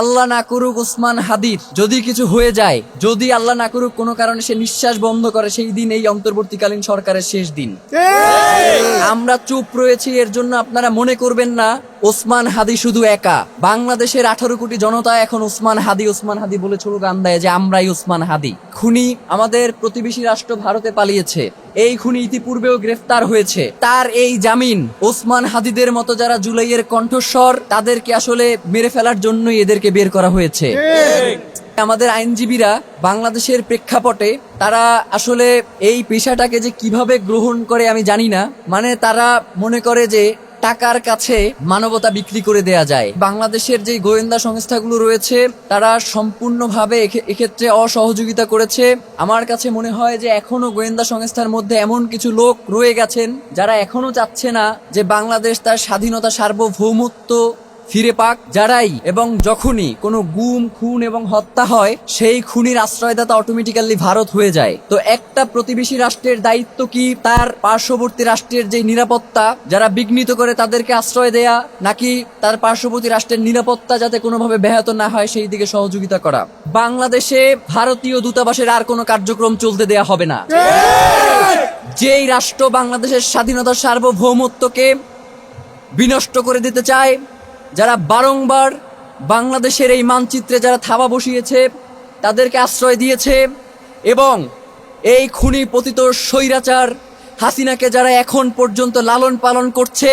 আল্লাহ না করুক ওসমান হাদির যদি কিছু হয়ে যায়, যদি আল্লাহ না করুক কোনো কারণে সে নিঃশ্বাস বন্ধ করে, সেই দিন এই অন্তর্বর্তীকালীন সরকারের শেষ দিন। আমরা চুপ রয়েছি এর জন্য আপনারা মনে করবেন না ওসমান হাদি শুধু একা। বাংলাদেশের 18 কোটি জনতা এখন ওসমান হাদি বলে স্লোগান দেয় যে আমরাই ওসমান হাদি। খুনি আমাদের প্রতিবেশী রাষ্ট্র ভারতে পালিয়েছে, এই খুনি ইতিপূর্বেও গ্রেফতার হয়েছে। তার এই জামিন ওসমান হাদিদের মতো যারা জুলাইয়ের কণ্ঠস্বর, তাদেরকে আসলে মেরে ফেলার জন্যই এদেরকে বের করা হয়েছে। আমাদের আইনজীবীরা বাংলাদেশের প্রেক্ষাপটে তারা আসলে এই পেশাটাকে যে কিভাবে গ্রহণ করে আমি জানি না। মানে তারা মনে করে যে টাকার কাছে মানবতা বিক্রি করে দেয়া যায়। বাংলাদেশের যে গোয়েন্দা সংস্থাগুলো রয়েছে তারা সম্পূর্ণভাবে এক্ষেত্রে অসহযোগিতা করেছে। আমার কাছে মনে হয় যে এখনো গোয়েন্দা সংস্থার মধ্যে এমন কিছু লোক রয়ে গেছেন যারা এখনো চাচ্ছে না যে বাংলাদেশ তার স্বাধীনতা সার্বভৌমত্ব ফিরে পাক। যারাই এবং যখনই কোনো গুম খুন এবং হত্যা হয়, সেই খুনির আশ্রয়দাতা অটোমেটিক্যালি ভারত হয়ে যায়। তো একটা প্রতিবেশী রাষ্ট্রের দায়িত্ব কি তার পার্শ্ববর্তী রাষ্ট্রের যে নিরাপত্তা যারা বিঘ্নিত করে তাদেরকে আশ্রয় দেয়া, নাকি তার পার্শ্ববর্তী রাষ্ট্রের নিরাপত্তা যাতে কোনোভাবে ব্যাহত না হয় সেই দিকে সহযোগিতা করা? বাংলাদেশে ভারতীয় দূতাবাসের আর কোনো কার্যক্রম চলতে দেয়া হবে না। যেই রাষ্ট্র বাংলাদেশের স্বাধীনতার সার্বভৌমত্বকে বিনষ্ট করে দিতে চায়, যারা বারংবার বাংলাদেশের এই মানচিত্রে যারা থাবা বসিয়েছে তাদেরকে আশ্রয় দিয়েছে, এবং এই খুনি পতিত স্বৈরাচার হাসিনাকে যারা এখন পর্যন্ত লালন পালন করছে,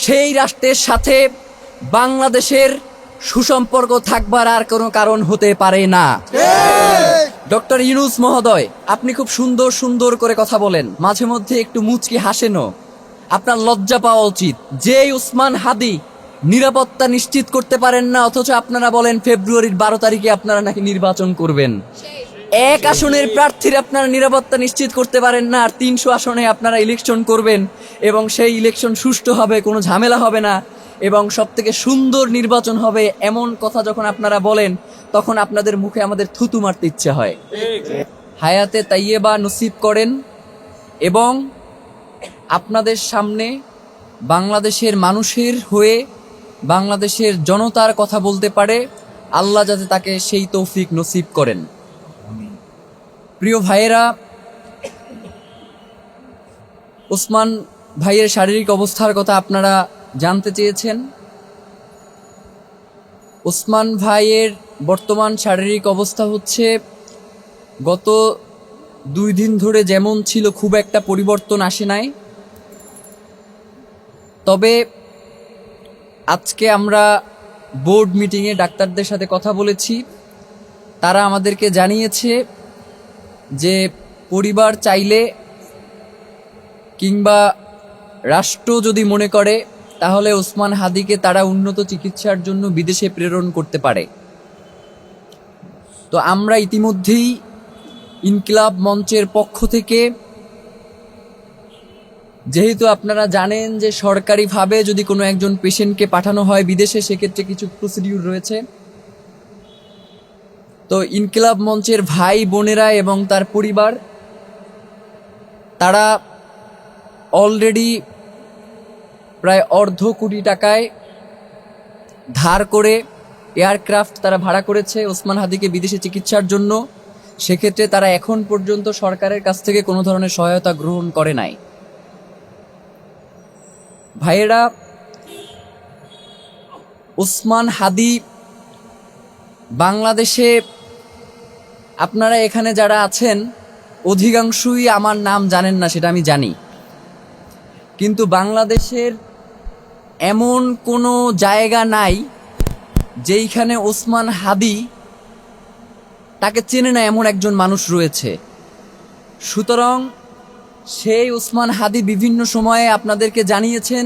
সেই রাষ্ট্রের সাথে বাংলাদেশের সুসম্পর্ক থাকবার আর কোনো কারণ হতে পারে না। ডক্টর ইউনূস মহোদয়, আপনি খুব সুন্দর সুন্দর করে কথা বলেন, মাঝে মধ্যে একটু মুচকি হাসেনও। আপনার লজ্জা পাওয়া উচিত। যে ওসমান হাদি নিরাপত্তা নিশ্চিত করতে পারেন না, অথচ আপনারা বলেন ফেব্রুয়ারির 12 তারিখে আপনারা নাকি নির্বাচন করবেন। এক আসনের প্রার্থীর আপনারা নিরাপত্তা নিশ্চিত করতে পারেন না, আর 300 আসনে আপনারা ইলেকশন করবেন এবং সেই ইলেকশন সুষ্ঠু হবে, কোনো ঝামেলা হবে না এবং সবথেকে সুন্দর নির্বাচন হবে, এমন কথা যখন আপনারা বলেন তখন আপনাদের মুখে আমাদের থুতু মারতে ইচ্ছে হয়। হায়াতে তাইয়েবা নসিব করেন এবং আপনাদের সামনে বাংলাদেশের মানুষের হয়ে বাংলাদেশের জনতার কথা বলতে পারে, আল্লাহ যাতে তাকে সেই তৌফিক নসিব করেন। প্রিয় ভাইয়েরা, ওসমান ভাইয়ের শারীরিক অবস্থার কথা আপনারা জানতে চেয়েছেন। ওসমান ভাইয়ের বর্তমান শারীরিক অবস্থা হচ্ছে গত 2 দিন ধরে যেমন ছিল খুব একটা পরিবর্তন আসে নাই। তবে আজকে আমরা বোর্ড মিটিংয়ে ডাক্তারদের সাথে কথা বলেছি, তারা আমাদেরকে জানিয়েছে যে পরিবার চাইলে কিংবা রাষ্ট্র যদি মনে করে তাহলে ওসমান হাদিকে তারা উন্নত চিকিৎসার জন্য বিদেশে প্রেরণ করতে পারে। তো আমরা ইতিমধ্যেই ইনকিলাব মঞ্চের পক্ষ থেকে, যেহেতু আপনারা জানেন যে সরকারিভাবে যদি কোনো একজন পেশেন্টকে পাঠানো হয় বিদেশে, সেক্ষেত্রে কিছু প্রসিডিউর রয়েছে। তো ইনকিলাব মঞ্চের ভাই বোনেরা এবং তার পরিবার তারা অলরেডি প্রায় 1.5 কোটি টাকায় ধার করে এয়ারক্রাফট তারা ভাড়া করেছে ওসমান হাদিকে বিদেশে চিকিৎসার জন্য। সেক্ষেত্রে তারা এখন পর্যন্ত সরকারের কাছ থেকে কোনো ধরনের সহায়তা গ্রহণ করে নাই। ভাইয়েরা, ওসমান হাদি বাংলাদেশে, আপনারা এখানে যারা আছেন অধিকাংশই আমার নাম জানেন না, সেটা আমি জানি, কিন্তু বাংলাদেশের এমন কোনো জায়গা নাই যেইখানে ওসমান হাদি তাকে চেনে না এমন একজন মানুষ রয়েছে। সুতরাং সেই ওসমান হাদি বিভিন্ন সময়ে আপনাদেরকে জানিয়েছেন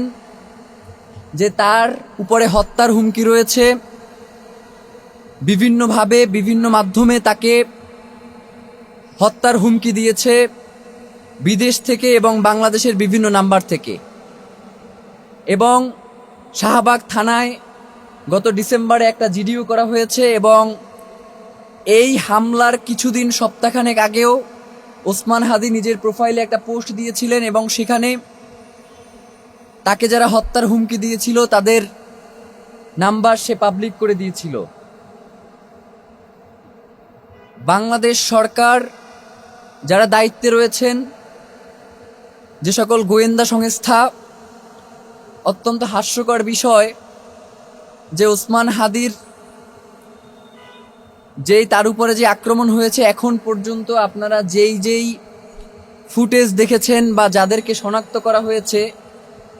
যে তার উপরে হত্যার হুমকি রয়েছে, বিভিন্নভাবে বিভিন্ন মাধ্যমে তাকে হত্যার হুমকি দিয়েছে বিদেশ থেকে এবং বাংলাদেশের বিভিন্ন নাম্বার থেকে। এবং শাহবাগ থানায় গত ডিসেম্বরে একটা জিডিও করা হয়েছে, এবং এই হামলার কিছুদিন সপ্তাহখানেক আগেও ওসমান হাদি নিজের প্রোফাইলে একটা পোস্ট দিয়েছিলেন এবং সেখানে তাকে যারা হত্যার হুমকি দিয়েছিল তাদের নাম্বার সে পাবলিক করে দিয়েছিল। বাংলাদেশ সরকার যারা দায়িত্বে রয়েছেন, যে সকল গোয়েন্দা সংস্থা, অত্যন্ত হাস্যকর বিষয় যে ওসমান হাদির তার উপরে যে আক্রমণ হয়েছে, এখন পর্যন্ত আপনারা যেই ফুটেজ দেখেছেন বা যাদেরকে শনাক্ত করা হয়েছে,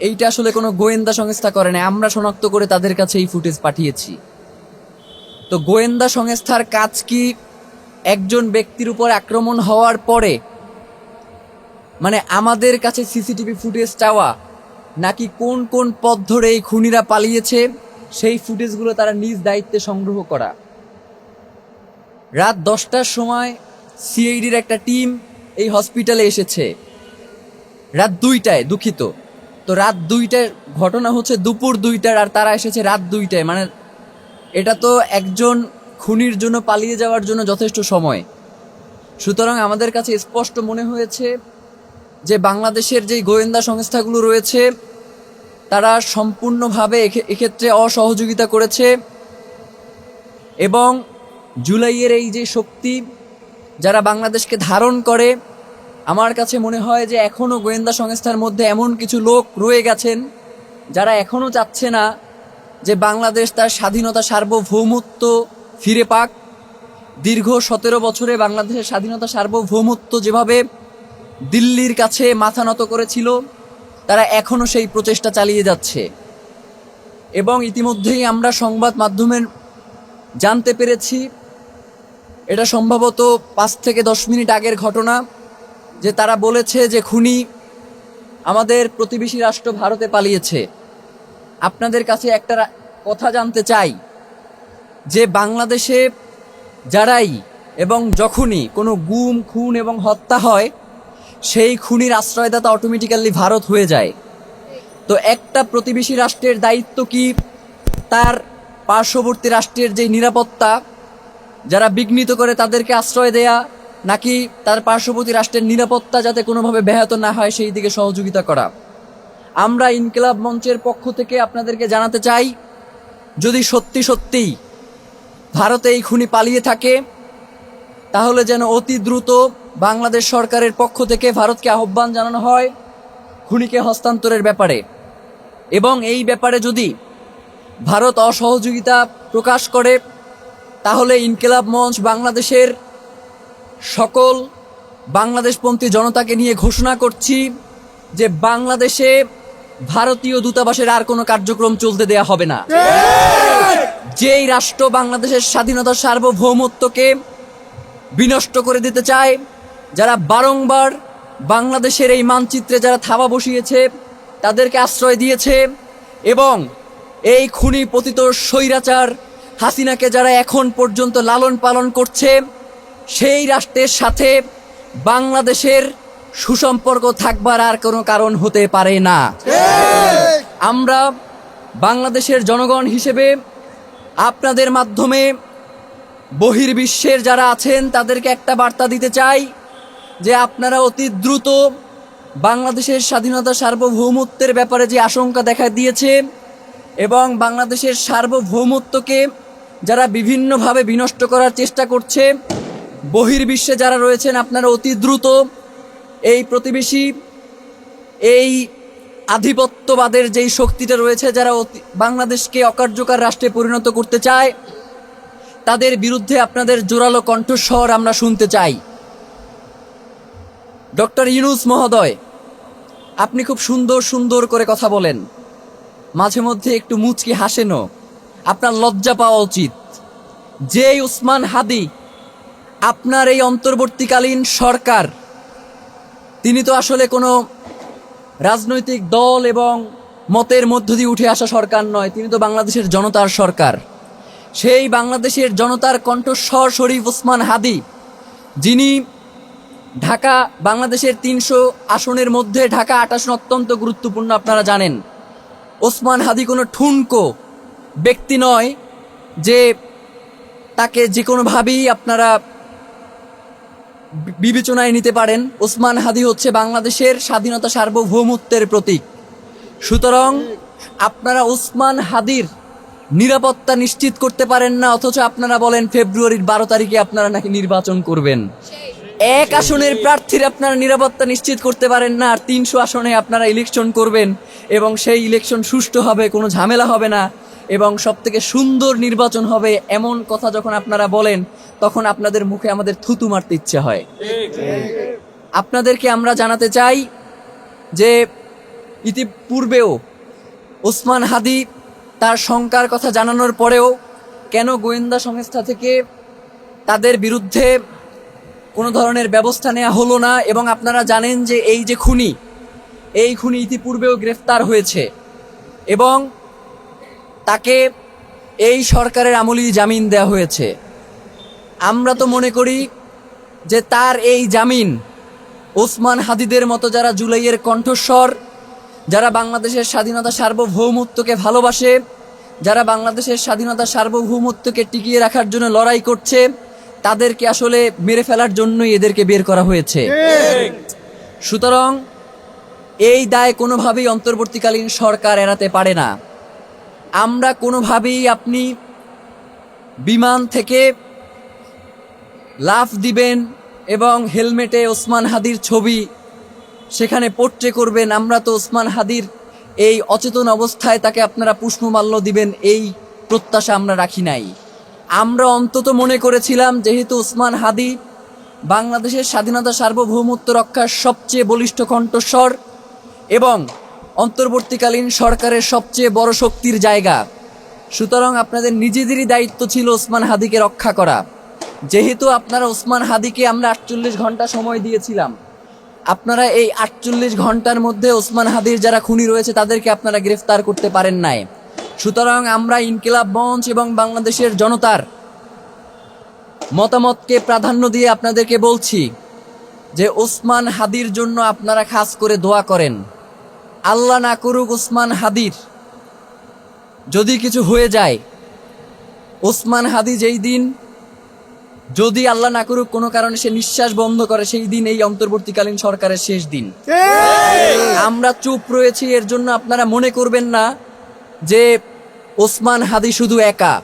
এইটা আসলে কোনো গোয়েন্দা সংস্থা করে না, আমরা শনাক্ত করে তাদের কাছে এই ফুটেজ পাঠিয়েছি। তো গোয়েন্দা সংস্থার কাজ কি একজন ব্যক্তির উপর আক্রমণ হওয়ার পরে মানে আমাদের কাছে সিসিটিভি ফুটেজ চাওয়া, নাকি কোন কোন পথ ধরে এই খুনিরা পালিয়েছে সেই ফুটেজগুলো তারা নিজ দায়িত্বে সংগ্রহ করা? রাত 10টার সময় সিআইডির একটা টিম এই হসপিটালে এসেছে, রাত 2টায়, দুঃখিত। তো রাত 2টায় ঘটনা হচ্ছে দুপুর 2টার, আর তারা এসেছে রাত 2টায়। মানে এটা তো একজন খুনির জন্য পালিয়ে যাওয়ার জন্য যথেষ্ট সময়। সুতরাং আমাদের কাছে স্পষ্ট মনে হয়েছে যে বাংলাদেশের যে গোয়েন্দা সংস্থাগুলো রয়েছে তারা সম্পূর্ণভাবে এক্ষেত্রে অসহযোগিতা করেছে, এবং জুলাইয়ের এই যে শক্তি যারা বাংলাদেশকে ধারণ করে, আমার কাছে মনে হয় যে এখনও গোয়েন্দা সংস্থার মধ্যে এমন কিছু লোক রয়ে গেছেন যারা এখনও চাচ্ছে না যে বাংলাদেশ তার স্বাধীনতা, সার্বভৌমত্ব ফিরে পাক। দীর্ঘ 17 বছরে বাংলাদেশের স্বাধীনতা, সার্বভৌমত্ব যেভাবে দিল্লির কাছে মাথা নত করেছিল, তারা এখনও সেই প্রচেষ্টা চালিয়ে যাচ্ছে। এবং ইতিমধ্যেই আমরা সংবাদ মাধ্যমের জানতে পেরেছি, এটা সম্ভবত 5 থেকে 10 মিনিট আগের ঘটনা, যে তারা বলেছে যে খুনি আমাদের প্রতিবেশী রাষ্ট্র ভারতে পালিয়েছে। আপনাদের কাছে একটা কথা জানতে চাই যে বাংলাদেশে যারাই এবং যখনই কোনো গুম, খুন এবং হত্যা হয়, সেই খুনির আশ্রয়দাতা অটোমেটিক্যালি ভারত হয়ে যায়। তো একটা প্রতিবেশী রাষ্ট্রের দায়িত্ব কি তার পার্শ্ববর্তী রাষ্ট্রের যে নিরাপত্তা, যারা বিঘ্নিত করে তাদেরকে আশ্রয় দেয়া, নাকি তার পার্শ্ববর্তী রাষ্ট্রের নিরাপত্তা যাতে কোনোভাবে ব্যাহত না হয় সেই দিকে সহযোগিতা করা? আমরা ইনকিলাব মঞ্চের পক্ষ থেকে আপনাদেরকে জানাতে চাই, যদি সত্যি সত্যিই ভারতে এই খুনি পালিয়ে থাকে, তাহলে যেন অতি দ্রুত বাংলাদেশ সরকারের পক্ষ থেকে ভারতকে আহ্বান জানানো হয় খুনিকে হস্তান্তরের ব্যাপারে। এবং এই ব্যাপারে যদি ভারত অসহযোগিতা প্রকাশ করে, তাহলে ইনকিলাব মঞ্চ বাংলাদেশের সকল বাংলাদেশপন্থী জনতাকে নিয়ে ঘোষণা করছি যে বাংলাদেশে ভারতীয় দূতাবাসের আর কোনো কার্যক্রম চলতে দেয়া হবে না। যেই রাষ্ট্র বাংলাদেশের স্বাধীনতা, সার্বভৌমত্বকে বিনষ্ট করে দিতে চায়, যারা বারংবার বাংলাদেশের এই মানচিত্রে যারা থাবা বসিয়েছে, তাদেরকে আশ্রয় দিয়েছে, এবং এই খুনি পতিত স্বৈরাচার হাসিনাকে যারা এখন পর্যন্ত লালন পালন করছে, সেই রাষ্ট্রের সাথে বাংলাদেশের সুসম্পর্ক থাকবার আর কোনো কারণ হতে পারে না। আমরা বাংলাদেশের জনগণ হিসেবে আপনাদের মাধ্যমে বহির্বিশ্বের যারা আছেন তাদেরকে একটা বার্তা দিতে চাই যে আপনারা অতি দ্রুত বাংলাদেশের স্বাধীনতা, সার্বভৌমত্বের ব্যাপারে যে আশঙ্কা দেখা দিয়েছে এবং বাংলাদেশের সার্বভৌমত্বকে যারা বিভিন্নভাবে বিনষ্ট করার চেষ্টা করছে, বহির্বিশ্বে যারা রয়েছেন, আপনারা অতি দ্রুত এই প্রতিবেশী, এই আধিপত্যবাদের যেই শক্তিটা রয়েছে, যারা বাংলাদেশকে অকার্যকর রাষ্ট্রে পরিণত করতে চায়, তাদের বিরুদ্ধে আপনাদের জোরালো কণ্ঠস্বর আমরা শুনতে চাই। ডক্টর ইউনূস মহোদয়, আপনি খুব সুন্দর সুন্দর করে কথা বলেন, মাঝে মধ্যে একটু মুচকি হাসেনও, আপনার লজ্জা পাওয়া উচিত। যেই ওসমান হাদি আপনার এই অন্তর্বর্তীকালীন সরকার, তিনি তো আসলে কোনো রাজনৈতিক দল এবং মতের মধ্য দিয়ে উঠে আসা সরকার নয়, তিনি তো বাংলাদেশের জনতার সরকার। সেই বাংলাদেশের জনতার কণ্ঠস্বর শরীফ ওসমান হাদি, যিনি ঢাকা, বাংলাদেশের 300 আসনের মধ্যে ঢাকা 8 আসন অত্যন্ত গুরুত্বপূর্ণ, আপনারা জানেন। ওসমান হাদি কোনো ঠুনকো ব্যক্তি নয় যে তাকে যে কোনোভাবেই আপনারা বিবেচনায় নিতে পারেন। ওসমান হাদি হচ্ছে বাংলাদেশের স্বাধীনতা, সার্বভৌমত্বের প্রতীক। সুতরাং আপনারা ওসমান হাদির নিরাপত্তা নিশ্চিত করতে পারেন না, অথচ আপনারা বলেন ফেব্রুয়ারির 12 তারিখে আপনারা নাকি নির্বাচন করবেন। এক আসনের প্রার্থীর আপনারা নিরাপত্তা নিশ্চিত করতে পারেন না, আর 300 আসনে আপনারা ইলেকশন করবেন এবং সেই ইলেকশন সুষ্ঠু হবে, কোনো ঝামেলা হবে না এবং সবথেকে সুন্দর নির্বাচন হবে, এমন কথা যখন আপনারা বলেন তখন আপনাদের মুখে আমাদের থুতু মারতে ইচ্ছে হয়। আপনাদেরকে আমরা জানাতে চাই যে ইতিপূর্বেও ওসমান হাদি তার শঙ্কার কথা জানানোর পরেও কেন গোয়েন্দা সংস্থা থেকে তাদের বিরুদ্ধে কোনো ধরনের ব্যবস্থা নেওয়া হলো না, এবং আপনারা জানেন যে এই যে খুনি, এই খুনি ইতিপূর্বেও গ্রেফতার হয়েছে এবং তাকে এই সরকারের আমলেই জামিন দেওয়া হয়েছে। আমরা তো মনে করি যে তার এই জামিন ওসমান হাদিদের মতো যারা জুলাইয়ের কণ্ঠস্বর, যারা বাংলাদেশের স্বাধীনতা সার্বভৌমত্বকে ভালোবাসে, যারা বাংলাদেশের স্বাধীনতা সার্বভৌমত্বকে টিকিয়ে রাখার জন্য লড়াই করছে, তাদেরকে আসলে মেরে ফেলার জন্যই এদেরকে বের করা হয়েছে। সুতরাং এই দায় কোনোভাবেই অন্তর্বর্তীকালীন সরকার এড়াতে পারে না। আমরা কোনোভাবেই আপনি বিমান থেকে লাফ দিবেন এবং হেলমেটে ওসমান হাদির ছবি সেখানে পোট্রে করবেন, আমরা তো ওসমান হাদির এই অচেতন অবস্থায় তাকে আপনারা পুষ্পমাল্য দিবেন এই প্রত্যাশা আমরা রাখি নাই। আমরা অন্তত মনে করেছিলাম যেহেতু ওসমান হাদি বাংলাদেশের স্বাধীনতা সার্বভৌমত্ব রক্ষার সবচেয়ে বলিষ্ঠ কণ্ঠস্বর এবং অন্তর্বর্তীকালীন সরকারের সবচেয়ে বড় শক্তির জায়গা, সুতরাং আপনাদের নিজেদেরই দায়িত্ব ছিল ওসমান হাদিকে রক্ষা করা। যেহেতু আপনারা ওসমান হাদিকে আমরা 48 ঘন্টা সময় দিয়েছিলাম, আপনারা এই 48 ঘন্টার মধ্যে ওসমান হাদির যারা খুনি রয়েছে তাদেরকে আপনারা গ্রেফতার করতে পারেন নাই। সুতরাং আমরা ইনকিলাব মঞ্চ এবং বাংলাদেশের জনতার মতামতকে প্রাধান্য দিয়ে আপনাদেরকে বলছি যে ওসমান হাদির জন্য আপনারা খাস করে দোয়া করেন। আল্লাহ না করুক ওসমান হাদির যদি কিছু হয়ে যায়, ওসমান হাদি যেই দিন, যদি আল্লাহ না করুক কোনো কারণে সে নিঃশ্বাস বন্ধ করে, সেই দিন এই অন্তর্বর্তীকালীন সরকারের শেষ দিন। আমরা চুপ রয়েছি এর জন্য আপনারা মনে করবেন না যে ওসমান হাদি শুধু একা।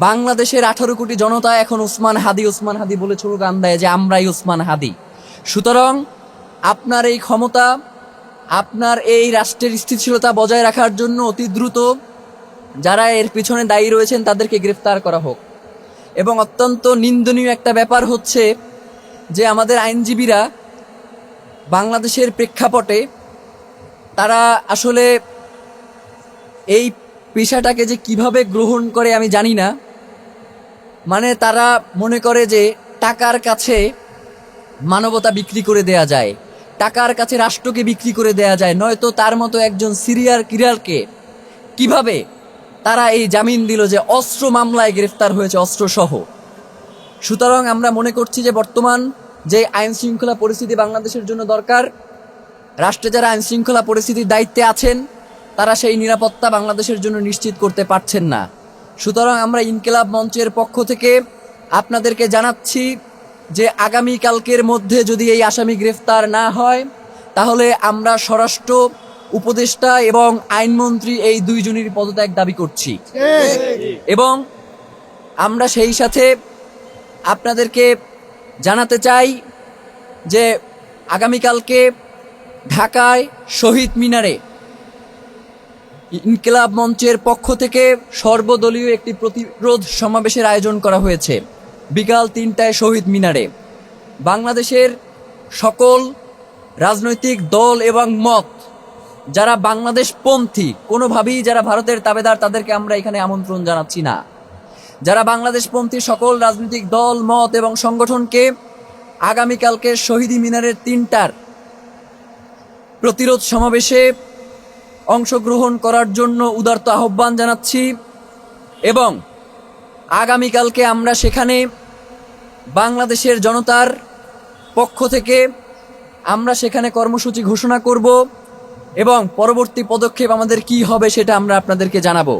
বাংলাদেশের 18 কোটি জনতা এখন ওসমান হাদি বলে স্লোগান দেয় যে আমরাই ওসমান হাদি। সুতরাং আপনার এই ক্ষমতা, আপনার এই রাষ্ট্রের স্থিতিশীলতা বজায় রাখার জন্য অতি দ্রুত যারা এর পিছনে দায়ী রয়েছেন তাদেরকে গ্রেফতার করা হোক। এবং অত্যন্ত নিন্দনীয় একটা ব্যাপার হচ্ছে যে আমাদের আইনজীবীরা বাংলাদেশের প্রেক্ষাপটে তারা আসলে এই পেশাটাকে যে কিভাবে গ্রহণ করে আমি জানি না। মানে তারা মনে করে যে টাকার কাছে মানবতা বিক্রি করে দেয়া যায়, টাকার কাছে রাষ্ট্রকে বিক্রি করে দেয়া যায়, নয়তো তার মতো একজন সিরিয়াল কিলারকে কিভাবে তারা এই জামিন দিল যে অস্ত্র মামলায় গ্রেফতার হয়েছে, অস্ত্রসহ। সুতরাং আমরা মনে করছি যে বর্তমান যে আইন শৃঙ্খলা পরিস্থিতি বাংলাদেশের জন্য দরকার, রাষ্ট্রে যারা আইন শৃঙ্খলা পরিস্থিতির দায়িত্বে আছেন তারা সেই নিরাপত্তা বাংলাদেশের জন্য নিশ্চিত করতে পারছেন না। সুতরাং আমরা ইনকিলাব মঞ্চের পক্ষ থেকে আপনাদেরকে জানাচ্ছি যে আগামীকালকের মধ্যে যদি এই আসামি গ্রেফতার না হয় তাহলে আমরা স্বরাষ্ট্র উপদেষ্টা এবং আইনমন্ত্রী এই দুইজনেরই পদত্যাগ দাবি করছি। এবং আমরা সেই সাথে আপনাদেরকে জানাতে চাই যে আগামীকালকে ঢাকায় শহীদ মিনারে ইনকিলাব মঞ্চের পক্ষ থেকে সর্বদলীয় একটি প্রতিরোধ সমাবেশের আয়োজন করা হয়েছে বিকাল 3টায় শহীদ মিনারে। বাংলাদেশের সকল রাজনৈতিক দল এবং মত যারা বাংলাদেশপন্থী, কোনোভাবেই যারা ভারতের তাবেদার, তাদেরকে আমরা এখানে আমন্ত্রণ জানাচ্ছি না। যারা বাংলাদেশপন্থী সকল রাজনৈতিক দল, মত এবং সংগঠনকে আগামীকালকে শহীদ মিনারের 3টার প্রতিরোধ সমাবেশে অংশগ্রহণ করার জন্য উদারত আহ্বান জানাচ্ছি। এবং আগামীকালকে আমরা সেখানে বাংলাদেশের জনতার পক্ষ থেকে আমরা সেখানে কর্মসূচি ঘোষণা করব এবং পরবর্তী পদক্ষেপ আমাদের কি হবে সেটা আমরা আপনাদেরকে জানাবো।